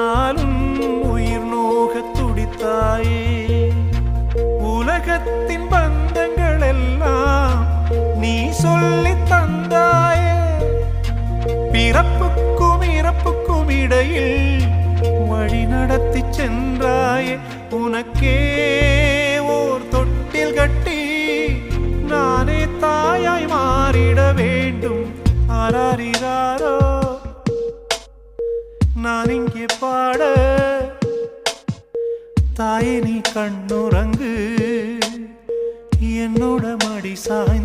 என்னாலும் உயிர் நோக துடித்தாயே. உலகத்தின் பந்தங்கள் எல்லாம் நீ சொல்லி தந்தாயே. பிறப்புக்கும் இறப்புக்கும் இடையில் வழி நடத்தி சென்றாயே. உனக்கே ஓர் தொட்டில் கட்டி நானே தாயாய் மாறிட வேண்டும். ஆராரிராரோ நான் இங்கே பாட, தாயே நீ கண்ணுறங்கு, என்னோட மடி சாய்ந்து